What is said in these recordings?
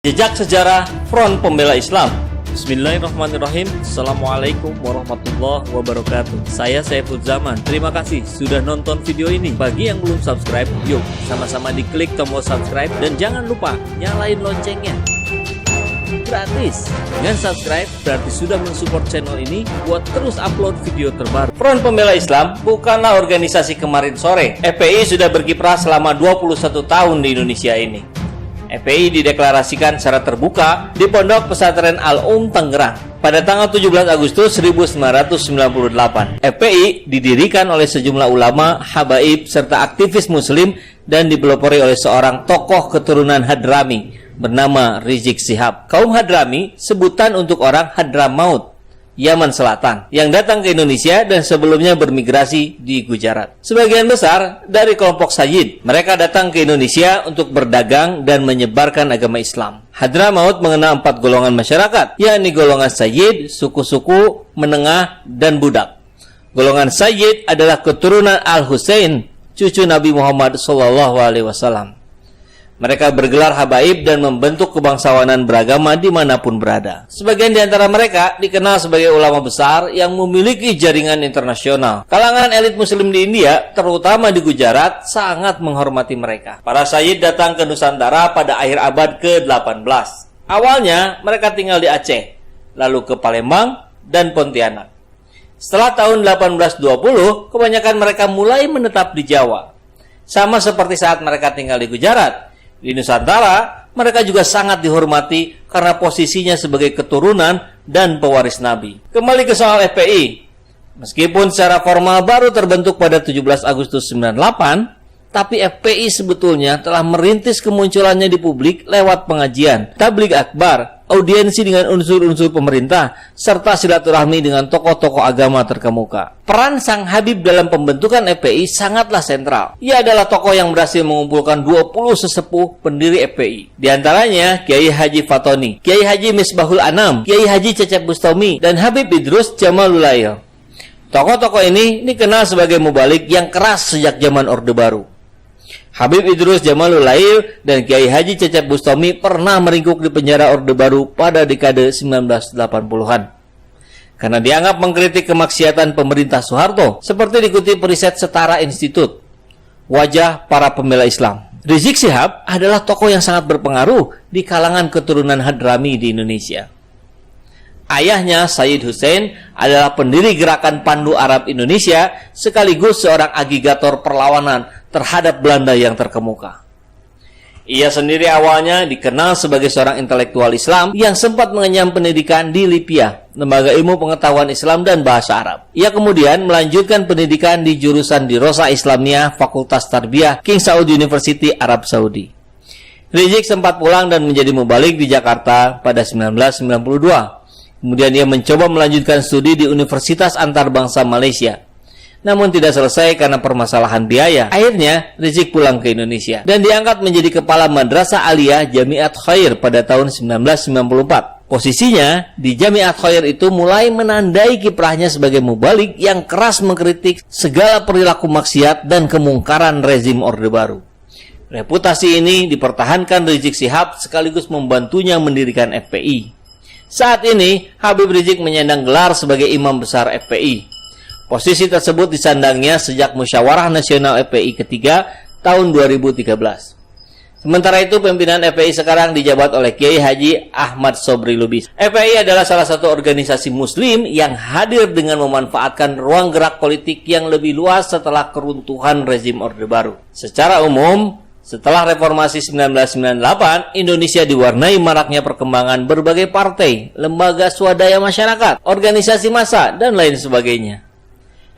Jejak sejarah Front Pembela Islam. Bismillahirrahmanirrahim. Assalamualaikum warahmatullahi wabarakatuh. Saya Saiful Zaman. Terima kasih sudah nonton video ini. Bagi yang belum subscribe, yuk sama-sama diklik tombol subscribe dan jangan lupa nyalain loncengnya. Gratis. Dengan subscribe berarti sudah mensupport channel ini buat terus upload video terbaru. Front Pembela Islam bukanlah organisasi kemarin sore. FPI sudah berkiprah selama 21 tahun di Indonesia ini. FPI dideklarasikan secara terbuka di Pondok Pesantren Al-Tangerang pada tanggal 17 Agustus 1998. FPI didirikan oleh sejumlah ulama, habaib, serta aktivis muslim dan dipelopori oleh seorang tokoh keturunan Hadrami bernama Rizik Syihab. Kaum Hadrami sebutan untuk orang Hadramaut, Yaman Selatan, yang datang ke Indonesia dan sebelumnya bermigrasi di Gujarat. Sebagian besar dari kelompok Sayyid, mereka datang ke Indonesia untuk berdagang dan menyebarkan agama Islam. Hadramaut mengenal 4 golongan masyarakat, yakni golongan Sayyid, suku-suku, menengah, dan budak. Golongan Sayyid adalah keturunan Al-Husain, cucu Nabi Muhammad SAW. Mereka bergelar habaib dan membentuk kebangsawanan beragama dimanapun berada. Sebagian di antara mereka dikenal sebagai ulama besar yang memiliki jaringan internasional. Kalangan elit muslim di India, terutama di Gujarat, sangat menghormati mereka. Para Sayyid datang ke Nusantara pada akhir abad ke-18. Awalnya mereka tinggal di Aceh, lalu ke Palembang dan Pontianak. Setelah tahun 1820, kebanyakan mereka mulai menetap di Jawa. Sama seperti saat mereka tinggal di Gujarat. Di Nusantara, mereka juga sangat dihormati karena posisinya sebagai keturunan dan pewaris Nabi. Kembali ke soal FPI. Meskipun secara formal baru terbentuk pada 17 Agustus 98, tapi FPI sebetulnya telah merintis kemunculannya di publik lewat pengajian, tabligh akbar, audiensi dengan unsur-unsur pemerintah, serta silaturahmi dengan tokoh-tokoh agama terkemuka. Peran Sang Habib dalam pembentukan FPI sangatlah sentral. Ia adalah tokoh yang berhasil mengumpulkan 20 sesepuh pendiri FPI. Di antaranya Kiai Haji Fatoni, Kiai Haji Misbahul Anam, Kiai Haji Cecep Bustami, dan Habib Idrus Jamalulail. Tokoh-tokoh ini dikenal sebagai mubalik yang keras sejak zaman Orde Baru. Habib Idrus Jamalulail dan Kiai Haji Cecep Bustami pernah meringkuk di penjara Orde Baru pada dekade 1980-an. Karena dianggap mengkritik kemaksiatan pemerintah Soeharto, seperti dikutip riset Setara Institut, Wajah Para Pembela Islam. Rizik Syihab adalah tokoh yang sangat berpengaruh di kalangan keturunan Hadrami di Indonesia. Ayahnya, Sayyid Hussein, adalah pendiri gerakan Pandu Arab Indonesia sekaligus seorang agigator perlawanan terhadap Belanda yang terkemuka. Ia sendiri awalnya dikenal sebagai seorang intelektual Islam yang sempat mengenyam pendidikan di Lipia, Lembaga Ilmu Pengetahuan Islam dan Bahasa Arab. Ia kemudian melanjutkan pendidikan di jurusan Dirosa Islamiyah Fakultas Tarbiyah King Saud University, Arab Saudi. Rizik sempat pulang dan menjadi mubalik di Jakarta pada 1992. Kemudian ia mencoba melanjutkan studi di Universitas Antarbangsa Malaysia. Namun tidak selesai karena permasalahan biaya. Akhirnya Rizik pulang ke Indonesia dan diangkat menjadi kepala Madrasah Aliyah Jamiat Khair pada tahun 1994. Posisinya di Jamiat Khair itu mulai menandai kiprahnya sebagai mubalik yang keras mengkritik segala perilaku maksiat dan kemungkaran rezim Orde Baru. Reputasi ini dipertahankan Rizik Syihab sekaligus membantunya mendirikan FPI. Saat ini, Habib Rizik menyandang gelar sebagai Imam Besar FPI. Posisi tersebut disandangnya sejak Musyawarah Nasional FPI ketiga tahun 2013. Sementara itu, pimpinan FPI sekarang dijabat oleh Kiai Haji Ahmad Sobri Lubis. FPI adalah salah satu organisasi muslim yang hadir dengan memanfaatkan ruang gerak politik yang lebih luas setelah keruntuhan rezim Orde Baru. Secara umum, setelah reformasi 1998, Indonesia diwarnai maraknya perkembangan berbagai partai, lembaga swadaya masyarakat, organisasi massa, dan lain sebagainya.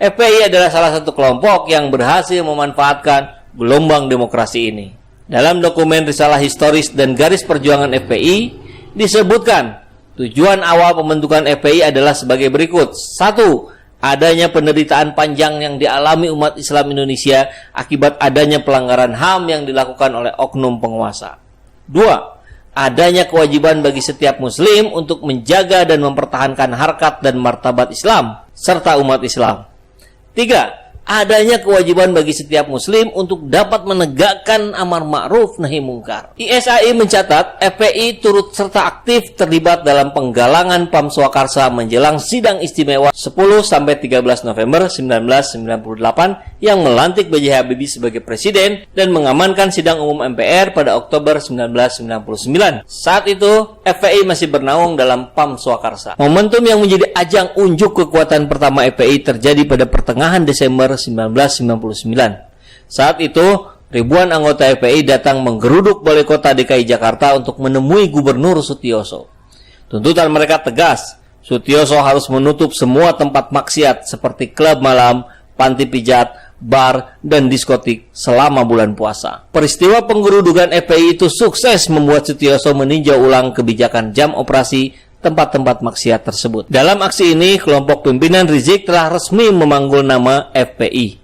FPI adalah salah satu kelompok yang berhasil memanfaatkan gelombang demokrasi ini. Dalam dokumen Risalah Historis dan Garis Perjuangan FPI, disebutkan tujuan awal pembentukan FPI adalah sebagai berikut. 1. Adanya penderitaan panjang yang dialami umat Islam Indonesia akibat adanya pelanggaran HAM yang dilakukan oleh oknum penguasa. 2. Adanya kewajiban bagi setiap muslim untuk menjaga dan mempertahankan harkat dan martabat Islam serta umat Islam. 3. adanya kewajiban bagi setiap muslim untuk dapat menegakkan amar ma'ruf nahi mungkar. ISAI mencatat FPI turut serta aktif terlibat dalam penggalangan PAM Swakarsa menjelang sidang istimewa 10-13 November 1998 yang melantik B.J. Habibie sebagai presiden dan mengamankan sidang umum MPR pada Oktober 1999. Saat itu FPI masih bernaung dalam PAM Swakarsa. Momentum yang menjadi ajang unjuk kekuatan pertama FPI terjadi pada pertengahan Desember 1999. Saat itu, ribuan anggota FPI datang menggeruduk Balai Kota DKI Jakarta untuk menemui Gubernur Sutioso. Tuntutan mereka tegas, Sutioso harus menutup semua tempat maksiat seperti klub malam, panti pijat, bar, dan diskotik selama bulan puasa. Peristiwa penggerudukan FPI itu sukses membuat Sutioso meninjau ulang kebijakan jam operasi tempat-tempat maksiat tersebut. Dalam aksi ini, kelompok pimpinan Rizik telah resmi memanggul nama FPI.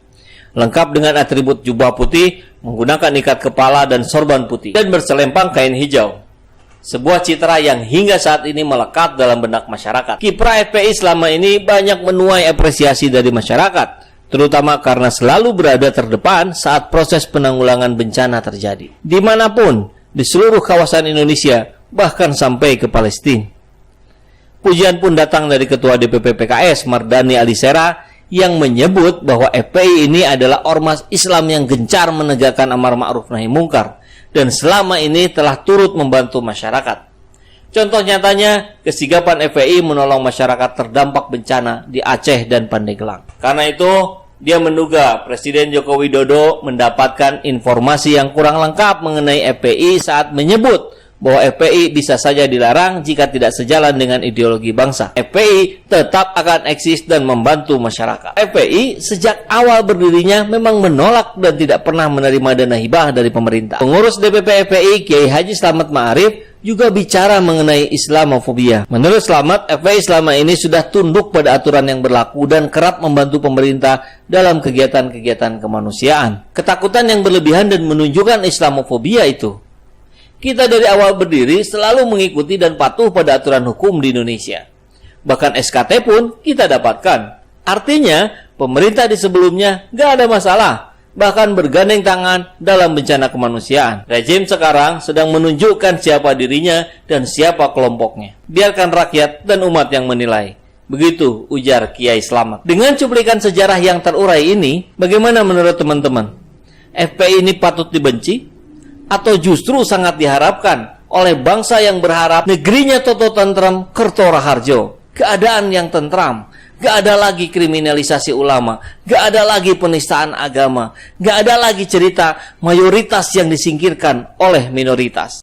Lengkap dengan atribut jubah putih, menggunakan ikat kepala dan sorban putih, dan berselempang kain hijau. Sebuah citra yang hingga saat ini melekat dalam benak masyarakat. Kiprah FPI selama ini banyak menuai apresiasi dari masyarakat, terutama karena selalu berada terdepan saat proses penanggulangan bencana terjadi. Dimanapun, di seluruh kawasan Indonesia, bahkan sampai ke Palestina. Pujian pun datang dari Ketua DPP PKS Mardani Alisera yang menyebut bahwa FPI ini adalah ormas Islam yang gencar menegakkan amar ma'ruf nahi mungkar dan selama ini telah turut membantu masyarakat. Contoh nyatanya, kesigapan FPI menolong masyarakat terdampak bencana di Aceh dan Pandeglang. Karena itu, dia menduga Presiden Joko Widodo mendapatkan informasi yang kurang lengkap mengenai FPI saat menyebut bahwa FPI bisa saja dilarang jika tidak sejalan dengan ideologi bangsa. FPI tetap akan eksis dan membantu masyarakat. FPI sejak awal berdirinya memang menolak dan tidak pernah menerima dana hibah dari pemerintah. Pengurus DPP FPI Kiai Haji Slamet Ma'arif juga bicara mengenai Islamofobia. Menurut Slamet, FPI selama ini sudah tunduk pada aturan yang berlaku dan kerap membantu pemerintah dalam kegiatan-kegiatan kemanusiaan. Ketakutan yang berlebihan dan menunjukkan Islamofobia itu, kita dari awal berdiri selalu mengikuti dan patuh pada aturan hukum di Indonesia. Bahkan SKT pun kita dapatkan. Artinya, pemerintah di sebelumnya gak ada masalah, bahkan bergandeng tangan dalam bencana kemanusiaan. Rejim sekarang sedang menunjukkan siapa dirinya dan siapa kelompoknya. Biarkan rakyat dan umat yang menilai. Begitu ujar Kiai Slamet. Dengan cuplikan sejarah yang terurai ini, bagaimana menurut teman-teman? FPI ini patut dibenci? Atau justru sangat diharapkan oleh bangsa yang berharap negerinya toto tentram kerto raharjo, keadaan yang tentram, gak ada lagi kriminalisasi ulama, gak ada lagi penistaan agama, gak ada lagi cerita mayoritas yang disingkirkan oleh minoritas.